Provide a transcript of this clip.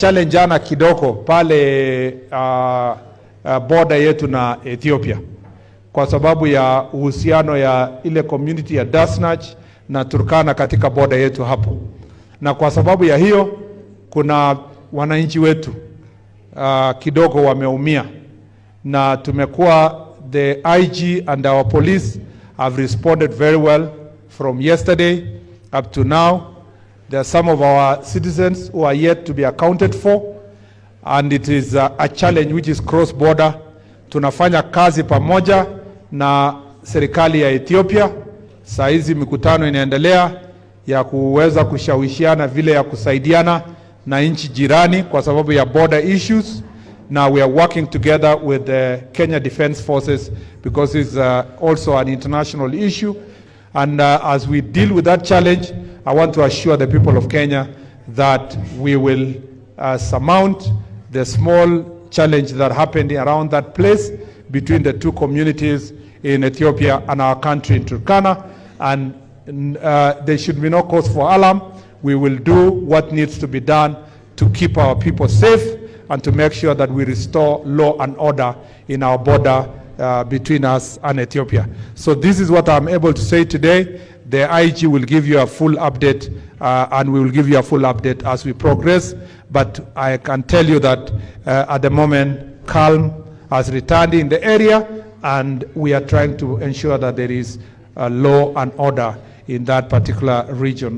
Challenge jana kidogo pale border yetu na Ethiopia kwa sababu ya uhusiano ya ile community ya Dasnach na Turkana katika border yetu hapo, na kwa sababu ya hiyo kuna wananchi wetu kidogo wameumia, na tumekuwa the IG and our police have responded very well from yesterday up to now. There are some of our citizens who are yet to be accounted for, and it is a challenge which is cross-border. Tunafanya kazi pamoja na serikali ya Ethiopia. Saa hizi mikutano inaendelea ya kuweza kushawishiana vile ya kusaidiana na nchi jirani kwa sababu ya border issues. Now we are working together with the Kenya Defence Forces because it's also an international issue. And as we deal with that challenge, I want to assure the people of Kenya that we will surmount the small challenge that happened around that place between the two communities in Ethiopia and our country in Turkana. And there should be no cause for alarm. We will do what needs to be done to keep our people safe and to make sure that we restore law and order in our border between us and Ethiopia. So this is what I'm able to say today. The IG will give you a full update and we will give you a full update as we progress. But I can tell you that at the moment, calm has returned in the area, and we are trying to ensure that there is law and order in that particular region.